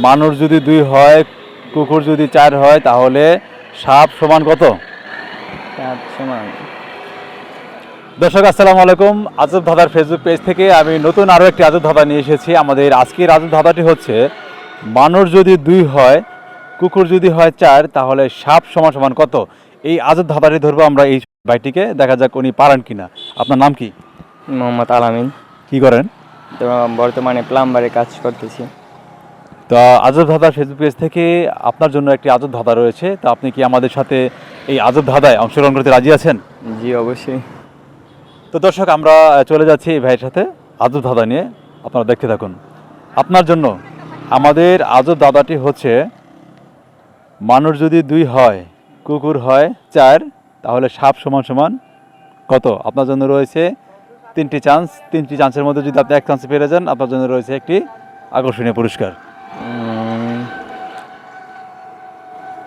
মানুষ যদি 2 হয়, কুকুর যদি 4 হয়, তাহলে সাপ সমান কত? 7 সমান। দর্শক আসসালামু আলাইকুম। আজব ধাঁধার ফেসবুক পেজ থেকে আমি নতুন আরও একটি আজব ধাঁধা নিয়ে এসেছি। আমাদের আজকের আজব ধাঁধাটি হচ্ছে, মানুষ যদি 2 হয়, কুকুর যদি হয় 4, তাহলে সাপ সমান সমান কত? এই আজব ধাঁধাটি ধরবো আমরা এই ভাইটিকে, দেখা যাক উনি পারেন কিনা। আপনার নাম কি? মোহাম্মদ আলামিন। কি করেন? তো বর্তমানে প্লাম্বারে কাজ করতেছি। তো আজব ধাঁধার ফেসবুক পেজ থেকে আপনার জন্য একটি আজব ধাঁধা রয়েছে। তো আপনি কি আমাদের সাথে এই আজব ধাঁধায় অংশগ্রহণ করতে রাজি আছেন? জি অবশ্যই। তো দর্শক, আমরা চলে যাচ্ছি এই ভাইয়ের সাথে আজব ধাঁধা নিয়ে। আপনারা দেখতে থাকুন। আপনার জন্য আমাদের আজব ধাঁধাটি হচ্ছে, মানুষ যদি 2 হয়, কুকুর হয় 4, তাহলে সাপ সমান সমান কত? আপনার জন্য রয়েছে 3টি চান্স। 3টি চান্সের মধ্যে যদি আপনি 1 চান্সে পেরে যান, আপনার জন্য রয়েছে একটি আকর্ষণীয় পুরস্কার।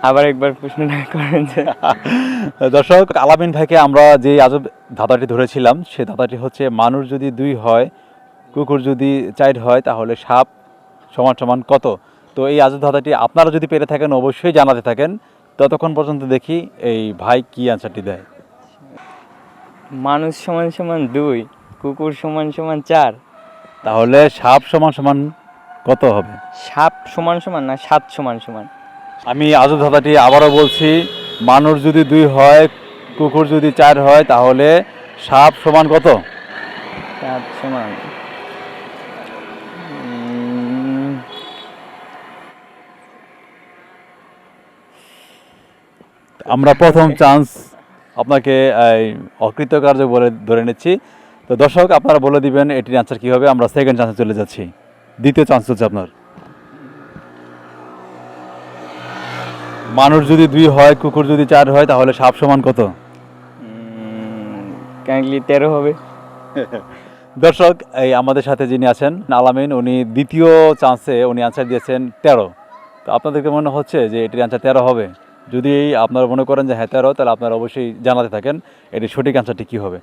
আবার একবার প্রশ্নটা করেন যে। দর্শক, আলামিন ভাইকে আমরা যে আজব ধাঁধাটি ধরেছিলাম, সে ধাঁধাটি হচ্ছে, মানুষ যদি 2 হয়, কুকুর যদি 4 হয়, তাহলে সাপ সমান সমান কত? তো এই আজব ধাঁধাটি আপনারা যদি পেরে থাকেন, অবশ্যই জানাতে থাকেন। ততক্ষণ পর্যন্ত দেখি এই ভাই কি অ্যান্সারটি দেয়। মানুষ সমান সমান 2, কুকুর সমান সমান 4, তাহলে সাপ সমান সমান কত হবে? সাপ সমান সমান না 7 সমান সমান? আমি আজব ধাঁধাটি আবারও বলছি, মানুষ যদি 2 হয়, কুকুর যদি 4 হয়, তাহলে সাপ সমান কত? 7 সমান আমরা প্রথম চান্স আপনাকে অকৃতকার্য বলে ধরে নিচ্ছি। তো দর্শক, আপনারা বলে দিবেন এটির অ্যান্সার কী হবে। আমরা সেকেন্ড চান্সে চলে যাচ্ছি। দ্বিতীয় চান্স হচ্ছে আপনার। মানুষ যদি 2 হয়, কুকুর যদি 4 হয়, তাহলে সাপ সমান কত? কাইন্ডলি 13 হবে। দর্শক, এই আমাদের সাথে যিনি আছেন আলামিন, উনি দ্বিতীয় চান্সে উনি অ্যান্সার দিয়েছেন 13। তো আপনাদেরকে মনে হচ্ছে যে এটির অ্যান্সার 13 হবে? যদি আপনারা মনে করেন যে হ্যাঁ 13, তাহলে আপনারা অবশ্যই জানাতে থাকেন এটির সঠিক অ্যান্সারটি কী হবে।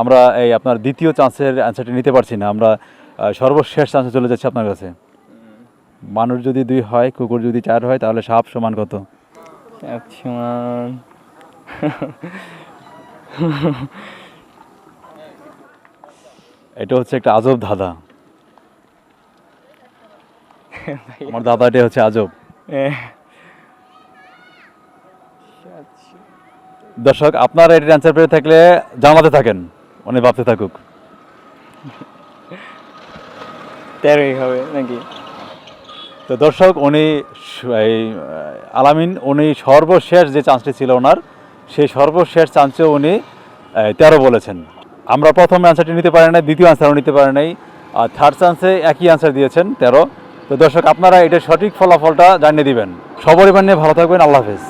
আমরা এই আপনার দ্বিতীয় চান্সের অ্যান্সারটি নিতে পারছি না। আমরা সর্বশেষ চান্সে চলে যাচ্ছি আপনার কাছে। মানুষ যদি 2 হয়, কুকুর যদি 4 হয়, তাহলে সাপ সমান কত? 7 সমান এটা হচ্ছে একটা আজব ধাঁধা। আমার ধাঁধাটি হচ্ছে আজব। দর্শক, আপনারা এটির অ্যান্সার পেয়ে থাকলে জানাতে থাকেন, উনি ভাবতে থাকুক। 13ই হবে নাকি? তো দর্শক, উনি এই আলামিন, উনি সর্বশেষ যে চান্সটি ছিল ওনার, সেই সর্বশেষ চান্সেও উনি 13 বলেছেন। আমরা প্রথম অ্যান্সারটি নিতে পারি নাই, দ্বিতীয় অ্যান্সারও নিতে পারি নাই, আর থার্ড চান্সে একই অ্যান্সার দিয়েছেন 13। তো দর্শক, আপনারা এটার সঠিক ফলাফলটা জানিয়ে দিবেন। সপরিবার নিয়ে ভালো থাকবেন। আল্লাহ হাফেজ।